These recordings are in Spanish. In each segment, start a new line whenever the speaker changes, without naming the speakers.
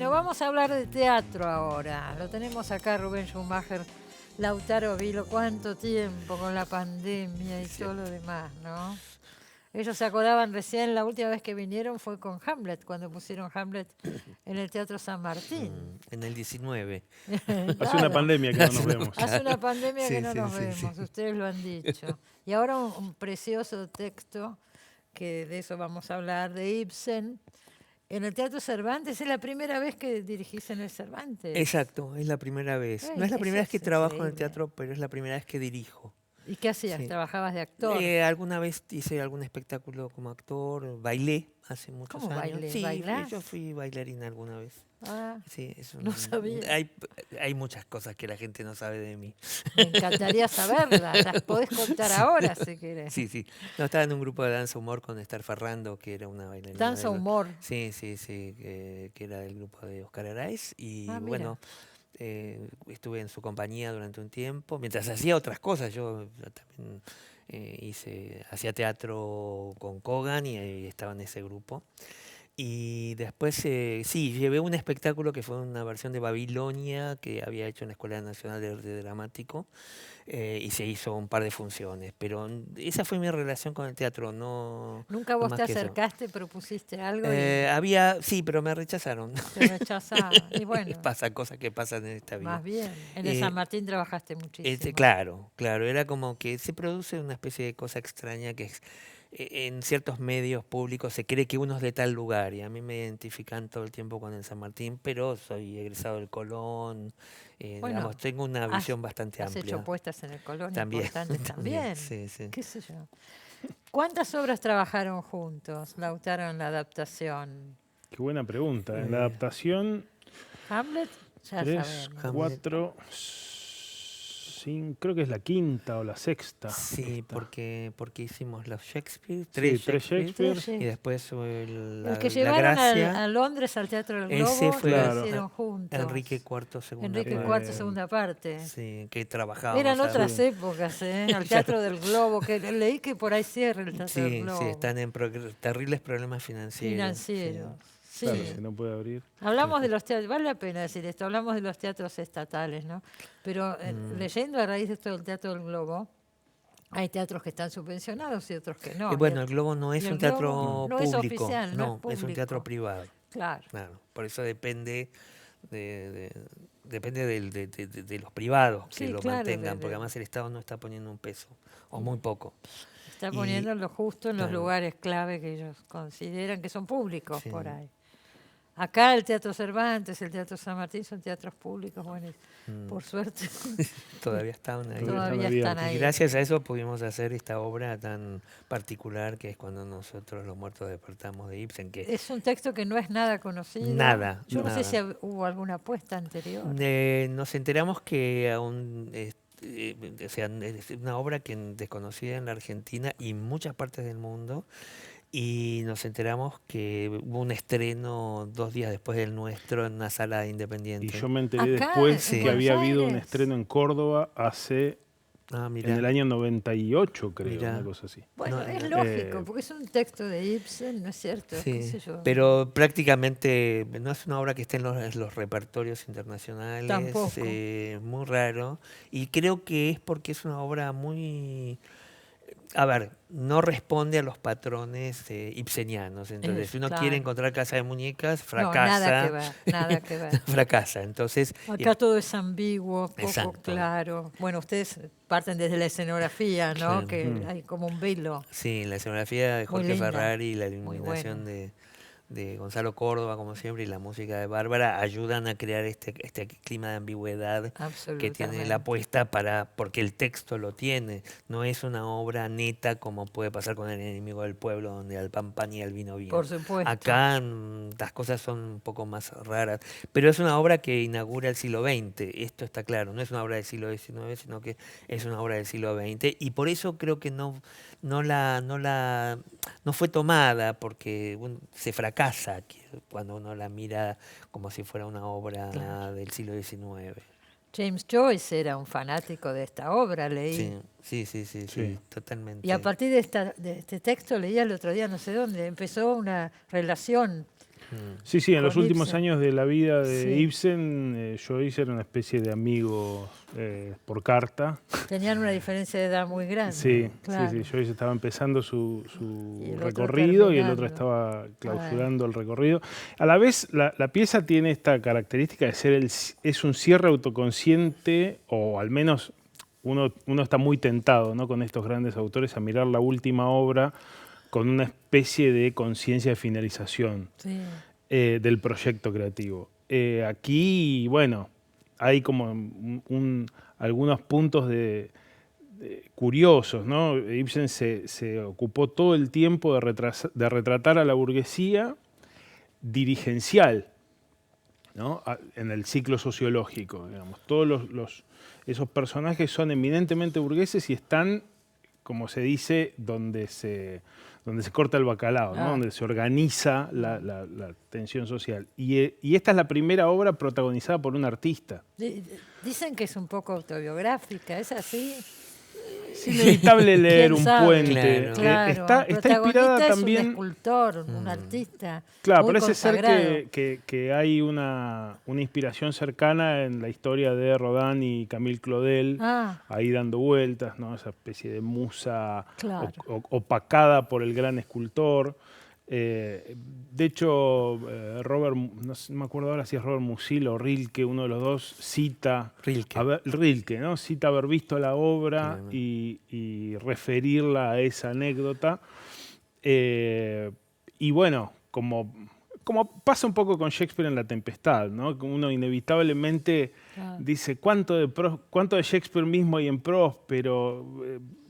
Bueno, vamos a hablar de teatro ahora. Lo tenemos acá, Rubén Schumacher, Lautaro Vilo. ¿Cuánto tiempo con la pandemia y todo lo demás, no? Ellos se acordaban recién, la última vez que vinieron fue con Hamlet, cuando pusieron Hamlet en el Teatro San Martín.
En el 19.
Hace
Claro.
una pandemia que no nos vemos.
Hace una pandemia que
Sí,
no
sí,
nos
sí,
vemos,
sí.
ustedes lo han dicho. Y ahora un precioso texto, que de eso vamos a hablar, de Ibsen, en el Teatro Cervantes. Es la primera vez que dirigís en el Cervantes.
Exacto, es la primera vez.
Ay,
No es la
eso
primera vez que
es
trabajo en el
increíble.
teatro, pero es la primera vez que dirijo.
¿Y qué hacías?
Sí.
¿Trabajabas de actor?
Alguna vez hice algún espectáculo como actor, bailé hace muchos
¿Cómo
años.
bailé?
Sí,
¿Bailás?
yo fui bailarina alguna vez.
Ah,
Sí,
no sabía.
Hay muchas cosas que la gente no sabe de mí.
Me encantaría saberlas. Las podés contar ahora si querés.
Sí, sí. No, estaba en un grupo de danza humor con Estar Ferrando, que era una bailarina.
Danza humor.
Sí, sí, sí, que era del grupo de Oscar Araiz. Y
Ah, mira.
bueno, estuve en su compañía durante un tiempo, mientras hacía otras cosas. Yo también hacía teatro con Kogan y estaba en ese grupo. Y después, sí, llevé un espectáculo que fue una versión de Babilonia que había hecho en la Escuela Nacional de Arte Dramático, y se hizo un par de funciones. Pero esa fue mi relación con el teatro, no,
¿Nunca
no
vos
más
te
que eso.
acercaste, propusiste algo y
Sí, pero me rechazaron.
te rechazaban? Y bueno,
Pasa cosas que pasan en esta vida.
más bien. En el
Eh,
San Martín trabajaste muchísimo.
Claro, claro, era como que se produce una especie de cosa extraña que en ciertos medios públicos se cree que uno es de tal lugar y a mí me identifican todo el tiempo con el San Martín, pero soy egresado del Colón,
Bueno,
digamos, tengo una visión bastante
has hecho
amplia.
puestas en el Colón
También,
importantes también.
sí, sí.
¿Qué sé yo? ¿Cuántas obras trabajaron juntos, Lautaro, en la adaptación?
Qué buena pregunta. En la adaptación,
Hamlet, ya
3,
sabemos.
Hamlet.
4, 5, creo que es la quinta o la sexta.
Sí,
esta.
porque hicimos los Shakespeare,
Sí,
tres
tres
Shakespeare,
Shakespeare.
y después
El que
la
llevaron
Gracia.
a Londres al Teatro del
Ese
Globo
fue
lo
Claro.
hicieron juntos.
Enrique IV, segunda
Enrique
parte.
IV, segunda parte.
Sí, que trabajábamos.
Eran otras
Sí.
épocas, ¿eh? Al Teatro del Globo, que leí que por ahí cierra el Teatro del
Sí,
Globo.
sí, están en terribles problemas financieros.
Financieros. Sí.
Claro, si no puede abrir.
Hablamos de los teatros, vale la pena decir esto, hablamos de los teatros estatales, ¿no? Pero leyendo a raíz de esto del Teatro del Globo, hay teatros que están subvencionados y otros que no.
Bueno, el Globo no
y
es
el
un
Globo
teatro
no es
público,
oficial, no es
es un teatro privado.
Claro.
Claro, por eso depende depende de los privados que
Sí,
lo
claro,
mantengan, porque además el Estado no está poniendo un peso, o muy poco.
Está
Y-
poniendo lo justo en los
claro.
lugares clave que ellos consideran que son públicos
Sí.
por ahí. Acá el Teatro Cervantes, el Teatro San Martín son teatros públicos, bueno, por suerte
Todavía están ahí.
todavía
están
están
Y
ahí.
gracias a eso pudimos hacer esta obra tan particular que es Cuando nosotros los muertos despertamos, de Ibsen, que
Es un texto que no es nada conocido.
Nada,
Yo no sé
nada.
si hubo alguna apuesta anterior.
Nos enteramos que aún, o sea, es una obra que desconocida en la Argentina y en muchas partes del mundo, y nos enteramos que hubo un estreno 2 días después del nuestro en una sala independiente.
Y yo me enteré
Acá,
después
en
que había
Buenos
habido un
Aires.
estreno en Córdoba
Ah,
en
mirá.
el año 98, creo,
Mirá.
una cosa así.
Bueno,
No,
es
no.
lógico, porque es un texto de Ibsen, ¿no es cierto? ¿Qué sé yo?
Pero prácticamente no es una obra que esté en los repertorios internacionales.
Tampoco.
Muy raro. Y creo que es porque es una obra muy... A ver, no responde a los patrones ibsenianos. Entonces, si uno
claro.
quiere encontrar Casa de Muñecas,
No,
fracasa.
nada que ver, nada que ver.
Fracasa. Entonces,
Acá todo es ambiguo, poco
Exacto.
claro. Bueno, ustedes parten desde la escenografía, ¿no?
Claro.
Que hay como un velo.
sí, la escenografía de
Muy
Jorge
linda,
Ferrari y la
muy
iluminación
buena.
de Gonzalo Córdoba, como siempre, y la música de Bárbara ayudan a crear este clima de ambigüedad que tiene la
Absolutamente.
puesta porque el texto lo tiene. No es una obra neta como puede pasar con El enemigo del pueblo, donde al pan pan y al vino vino.
Por supuesto.
Acá las cosas son un poco más raras, pero es una obra que inaugura el siglo XX, esto está claro, no es una obra del siglo XIX, sino que es una obra del siglo XX, y por eso creo que no fue tomada, porque se fracasa cuando uno la mira como si fuera una obra
Claro.
del siglo XIX.
James Joyce era un fanático de esta obra, leí.
Sí, totalmente.
Y a partir de este texto leía el otro día, no sé dónde, empezó una relación
Sí, sí, en los
Con
últimos
Ibsen.
años de la vida de
Sí.
Ibsen, Joyce era una especie de amigo por carta.
Tenían una diferencia de edad muy grande.
Sí,
Claro.
sí, sí. Joyce estaba empezando su
Y el otro
recorrido y el otro
terminando.
estaba clausurando el recorrido. A la vez, la pieza tiene esta característica de ser es un cierre autoconsciente, o al menos uno está muy tentado, ¿no?, con estos grandes autores a mirar la última obra con una especie de conciencia de finalización
Sí.
del proyecto creativo. Aquí, bueno, hay como algunos puntos curiosos, ¿no? Ibsen se ocupó todo el tiempo de retratar a la burguesía dirigencial, ¿no?, en el ciclo sociológico, digamos. Todos esos personajes son eminentemente burgueses y están, como se dice, donde se corta el bacalao, ¿no?,
Ah.
donde se organiza la tensión social. Y esta es la primera obra protagonizada por un artista.
Dicen que es un poco autobiográfica, ¿es así?
Es inevitable leer
¿Quién
un
sabe?
puente.
Claro,
Está
el
inspirada
protagonista es
también.
un escultor, un artista.
Claro,
muy
parece ser
consagrado.
que hay una inspiración cercana en la historia de Rodin y Camille Claudel,
Ah,
ahí dando vueltas, ¿no? Esa especie de musa
Claro.
opacada por el gran escultor. De hecho, Robert, no me acuerdo ahora si es Robert Musil o Rilke, uno de los dos, cita
Rilke.
Rilke, ¿no?, cita haber visto la obra
Claro.
y referirla a esa anécdota. Y bueno, como pasa un poco con Shakespeare en La Tempestad, ¿no?, que uno inevitablemente
Claro.
dice cuánto de Shakespeare mismo hay en Proust, pero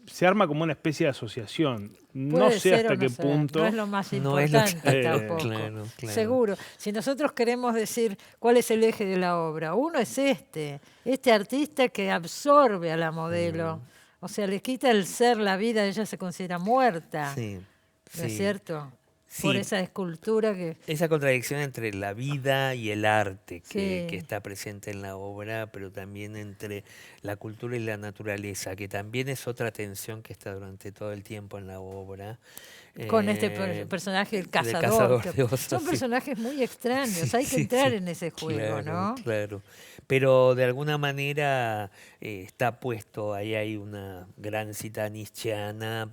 se arma como una especie de asociación. No
puede
sé
ser
hasta
o no
qué
ser,
punto.
No es lo más
No es lo que-
importante tampoco.
Claro.
Seguro. Si nosotros queremos decir cuál es el eje de la obra, uno es este artista que absorbe a la modelo. O sea, le quita el ser, la vida, ella se considera muerta.
Sí,
¿No es
sí.
cierto?
Sí.
Por esa escultura que...
Esa contradicción entre la vida y el arte que
Sí.
está presente en la obra, pero también entre la cultura y la naturaleza, que también es otra tensión que está durante todo el tiempo en la obra.
Con este personaje, el cazador.
de osos,
Son
sí.
personajes muy extraños,
Sí,
hay que
sí,
entrar
sí.
en ese juego,
Claro,
¿no?
claro. Pero de alguna manera está puesto, ahí hay una gran cita nietzscheana,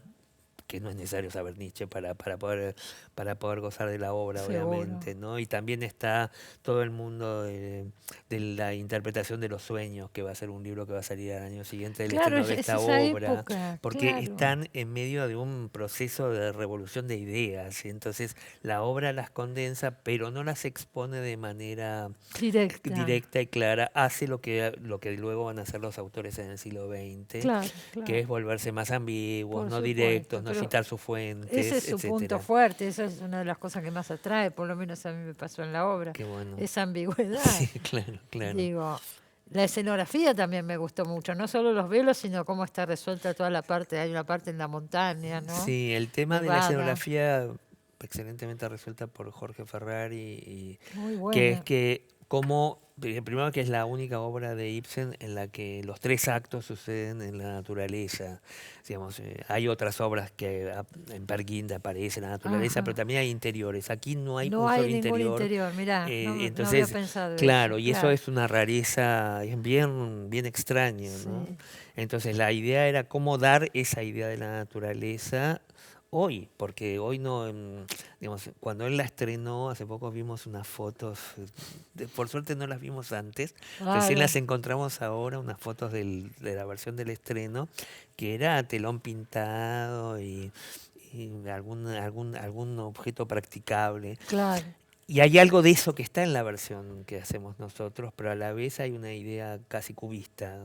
que no es necesario saber Nietzsche para poder gozar de la obra,
Seguro.
obviamente, ¿no? Y también está todo el mundo de la interpretación de los sueños, que va a ser un libro que va a salir al año siguiente del
Claro,
estreno de
es
esta
esa
obra,
época,
porque
claro.
están en medio de un proceso de revolución de ideas, y entonces la obra las condensa, pero no las expone de manera directa y clara, hace lo que luego van a hacer los autores en el siglo XX,
Claro, claro.
que es volverse más ambiguos,
Por
no
supuesto,
directos, no
pero
citar sus fuentes,
ese es su
etcétera.
punto fuerte, esa es una de las cosas que más atrae, por lo menos a mí me pasó en la obra,
Qué bueno.
esa ambigüedad.
Sí, claro, claro.
Digo, la escenografía también me gustó mucho, no solo los velos, sino cómo está resuelta toda la parte, hay una parte en la montaña, ¿no?
Sí, el tema de la
Nevada.
escenografía excelentemente resuelta por Jorge Ferrari, y
Muy
que es
buena.
que como primero que es la única obra de Ibsen en la que los 3 actos suceden en la naturaleza. Digamos, hay otras obras que en Peer Gynt aparece la naturaleza,
Ajá.
pero también hay interiores. Aquí no hay
No
un
hay
solo
ningún
interior.
interior, mirá, no
Entonces,
había pensado
claro,
eso.
y eso es una rareza, es bien extraño, ¿no?
Sí.
Entonces la idea era cómo dar esa idea de la naturaleza hoy, porque hoy no, digamos, cuando él la estrenó, hace poco vimos unas fotos, por suerte no las vimos antes, recién las encontramos ahora, unas fotos de la versión del estreno, que era telón pintado y algún objeto practicable.
Claro.
Y hay algo de eso que está en la versión que hacemos nosotros, pero a la vez hay una idea casi cubista,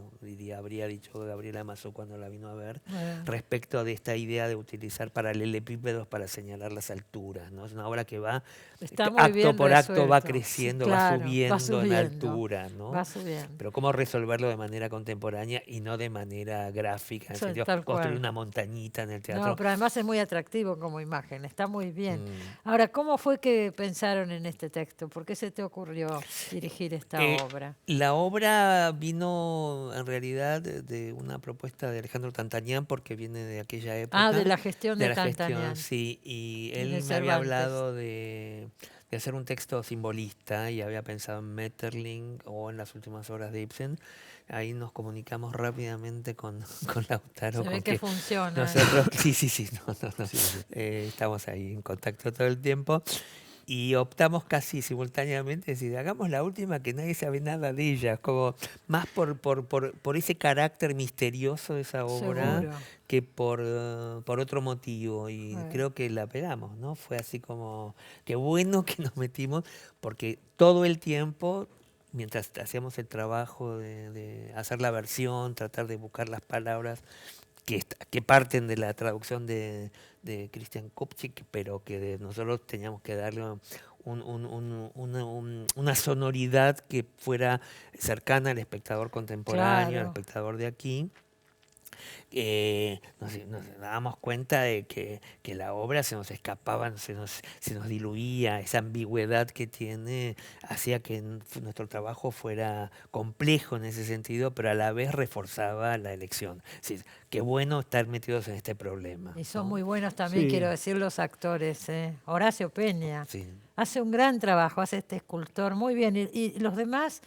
habría dicho Gabriela Mazó cuando la vino a ver, respecto de esta idea de utilizar paralelepípedos para señalar las alturas, ¿no? Es una obra que va,
Está muy
acto
bien
por acto va
resuelto.
creciendo,
Sí, claro,
va subiendo en altura, ¿no?
Va subiendo.
Pero cómo resolverlo de manera contemporánea y no de manera gráfica, en el
Sí,
sentido
tal
construir
cual.
una montañita en el teatro.
No, pero además es muy atractivo como imagen, está muy bien. Ahora, ¿cómo fue que pensaron pensaron en este texto? ¿Por qué se te ocurrió dirigir esta
Eh,
obra?
La obra vino en realidad de una propuesta de Alejandro Tantanián, porque viene de aquella época.
Ah, de la gestión de
la gestión,
Tantanián.
sí. Y
Y
él
de
me había
Cervantes.
hablado de hacer un texto simbolista y había pensado en Metterling o en Las últimas obras de Ibsen. Ahí nos comunicamos rápidamente con Lautaro.
Se ve
con
que funciona.
nosotros, sí, no. Estamos ahí en contacto todo el tiempo. Y optamos casi simultáneamente, es decir, hagamos la última que nadie sabe nada de ella, como más por ese carácter misterioso de esa obra
Seguro.
que por otro motivo. Y
Bueno.
creo que la pegamos, ¿no? Fue así como, qué bueno que nos metimos, porque todo el tiempo, mientras hacíamos el trabajo de hacer la versión, tratar de buscar las palabras que parten de la traducción de Christian Kupchik, pero que nosotros teníamos que darle una sonoridad que fuera cercana al espectador contemporáneo, al
Claro.
espectador de aquí. Nos dábamos cuenta de que la obra se nos escapaba, se nos diluía, esa ambigüedad que tiene hacía que nuestro trabajo fuera complejo en ese sentido, pero a la vez reforzaba la elección. Es decir, qué bueno estar metidos en este problema.
Y son
¿no?
muy buenos también,
Sí.
quiero decir, los actores. Horacio Peña
Sí.
hace un gran trabajo, hace este escultor muy bien. Y los demás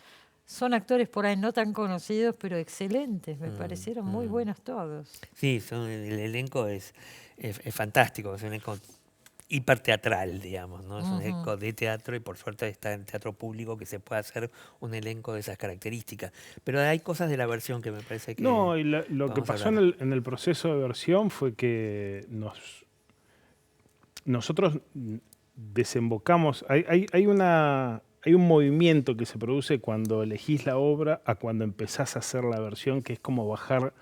son actores por ahí no tan conocidos, pero excelentes. Me parecieron muy buenos todos.
Sí, el elenco es fantástico, es un elenco hiperteatral, digamos, ¿no? Es un elenco de teatro y por suerte está en teatro público que se puede hacer un elenco de esas características. Pero hay cosas de la versión que me parece que
No, y lo que
vamos a
pasó en
hablar.
el proceso de versión fue que nosotros desembocamos, hay un movimiento que se produce cuando elegís la obra a cuando empezás a hacer la versión, que es como bajar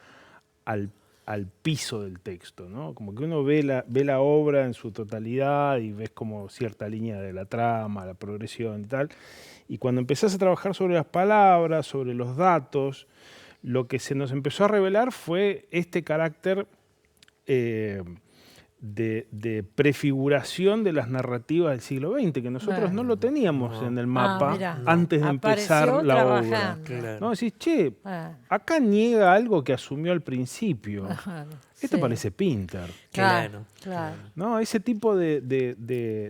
al piso del texto, ¿no? Como que uno ve la obra en su totalidad y ves como cierta línea de la trama, la progresión y tal. Y cuando empezás a trabajar sobre las palabras, sobre los datos, lo que se nos empezó a revelar fue este carácter de prefiguración de las narrativas del siglo XX, que nosotros no lo teníamos
No.
en el mapa
mira.
antes de
Apareció
empezar la obra.
trabajando.
Claro.
No, decís, che,
Ah,
acá niega algo que asumió al principio.
claro,
Esto
sí.
parece Pinter.
Claro.
Claro.
¿No? Ese tipo de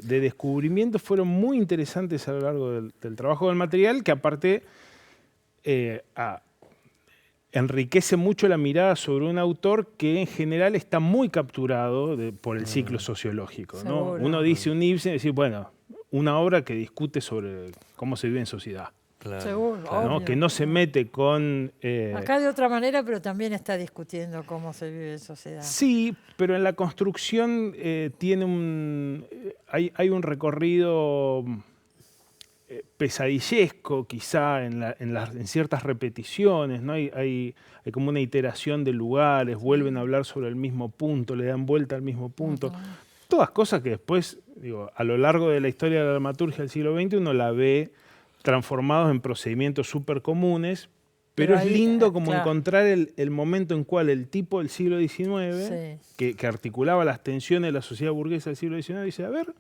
descubrimientos fueron muy interesantes a lo largo del trabajo del material, que aparte enriquece mucho la mirada sobre un autor que en general está muy capturado por el ciclo sociológico, ¿no?
Seguro.
Uno dice un Ibsen y dice, bueno, una obra que discute sobre cómo se vive en sociedad,
Claro.
Seguro,
¿no?
obvio.
Que no se mete con...
Acá de otra manera, pero también está discutiendo cómo se vive en sociedad.
Sí, pero en la construcción tiene hay un recorrido pesadillesco quizá en ciertas repeticiones, ¿no? Hay como una iteración de lugares, vuelven a hablar sobre el mismo punto, le dan vuelta al mismo punto. Todas cosas que después, digo, a lo largo de la historia de la dramaturgia del siglo XX uno la ve transformados en procedimientos súper comunes, pero es
ahí,
lindo como
claro.
encontrar el momento en cual el tipo del siglo XIX,
Sí.
que articulaba las tensiones de la sociedad burguesa del siglo XIX, dice, a ver,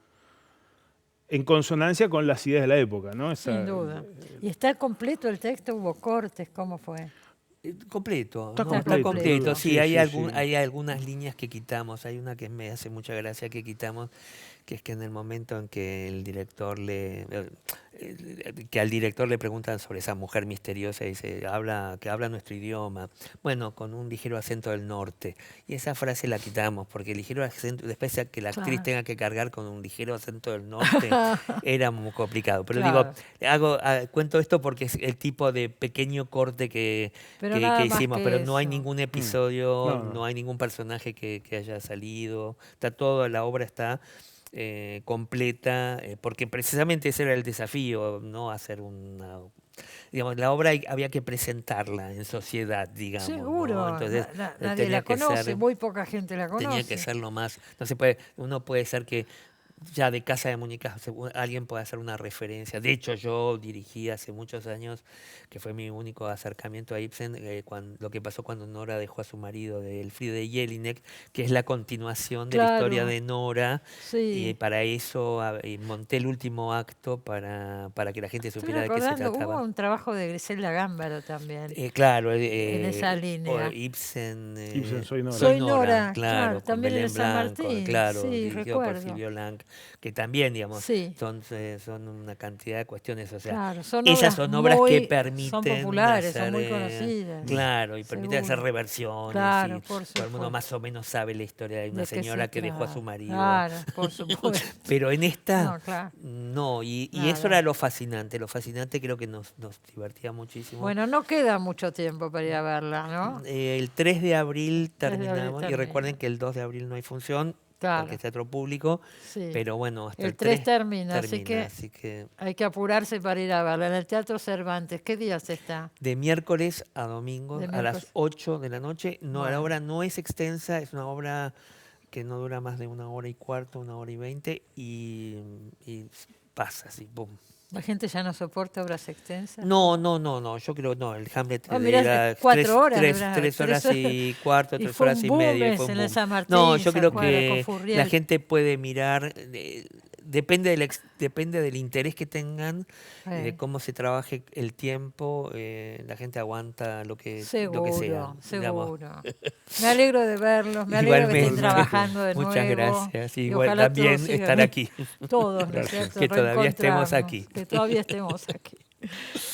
en consonancia con las ideas de la época, ¿no?
Sin duda. ¿Y está completo el texto? ¿Hubo cortes? ¿Cómo fue?
Completo,
Está
¿no?
completo,
completo.
todo.
Sí,
Sí,
hay,
sí, sí.
hay algunas líneas que quitamos. Hay una que me hace mucha gracia que quitamos, que es que en el momento en que el director que al director le preguntan sobre esa mujer misteriosa y dice, que habla nuestro idioma, bueno, con un ligero acento del norte. Y esa frase la quitamos, porque el ligero acento, después de que la actriz
Claro.
tenga que cargar con un ligero acento del norte, era muy complicado. Pero
Claro.
digo, cuento esto porque es el tipo de pequeño corte que
Pero nada más
hicimos,
que
pero no hay
eso.
ningún episodio,
No, no.
no hay ningún personaje que haya salido, está toda la obra está completa, porque precisamente ese era el desafío, no hacer digamos, la obra había que presentarla en sociedad, digamos.
Seguro.
¿no? Entonces
Nadie
tenía
la
que
conoce,
ser,
muy poca gente la conoce.
tenía que ser lo más, no se puede, uno puede ser que ya de Casa de Muñecas alguien puede hacer una referencia. De hecho, yo dirigí hace muchos años, que fue mi único acercamiento a Ibsen, lo que pasó cuando Nora dejó a su marido, de Elfriede Jelinek, que es la continuación de la historia
Claro,
de Nora. Y
sí.
para eso monté el último acto para que la gente
Estoy
supiera de qué se
recordando, hubo
trataba.
un trabajo de Griselda Gámbaro también
Claro,
en esa
o
línea.
Ibsen,
Ibsen, Soy Nora.
Soy Nora,
claro,
claro,
con
también en el
Belén
San
Blanco,
Martín,
claro,
sí,
dirigido por
recuerdo.
Silvio Lang, que también, digamos,
Sí,
son una cantidad de cuestiones, o sea,
claro, son
esas
obras
son obras que
son
permiten
populares, son
hacer,
muy conocidas,
claro, y permiten hacer
seguro.
reversiones, y
Claro, por
todo el mundo
supuesto.
más o menos sabe la historia de una
¿De qué se
señora que dejó a su
trata?
marido.
Claro, por supuesto.
Pero en esta,
No, claro,
no, y eso era
nada.
lo fascinante creo que nos divertía muchísimo.
Bueno, no queda mucho tiempo para ir a verla, ¿no?
El 3 de abril
3 de abril
terminamos, y recuerden
termina.
que el 2 de abril no hay función, porque
Claro,
es teatro público,
sí.
pero bueno, hasta
El
el
3
3
termina,
termina, así que
hay que apurarse para ir a verla. En el Teatro Cervantes, ¿qué días está?
de miércoles a domingo
De
a las
miércoles.
8 de la noche. No, la
Bueno,
obra no es extensa, es una obra que no dura más de 1 hora y cuarto, 1 hora y 20, y pasa así, pum.
la gente ya no soporta obras extensas.
No, yo creo, no, el Hamlet
Ah, mirá,
era
4 horas
tres,
dura,
3 horas y cuarto,
y
3
fue
horas
un
y
boom
media, y fue
ese
un
en el
boom.
San
No,
Martín,
yo
¿se
creo
acuerda? Con
que la
Furriel.
gente puede mirar, depende depende del interés que tengan, de
Eh,
cómo se trabaje el tiempo, la gente aguanta lo que sea,
seguro,
digamos.
seguro. Me alegro de verlos, me alegro que estén
Igualmente,
Igualmente.
trabajando de
muchas
nuevo
gracias.
y
Igual
ojalá todos
también estar
sigan,
aquí,
todos, ¿no es
Gracias.
cierto?
que todavía estemos
Reencontrarnos,
aquí.
que todavía estemos aquí.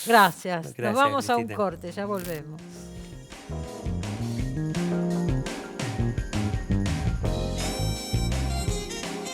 Gracias. Nos
Gracias,
vamos a un
Cristina.
corte, ya volvemos.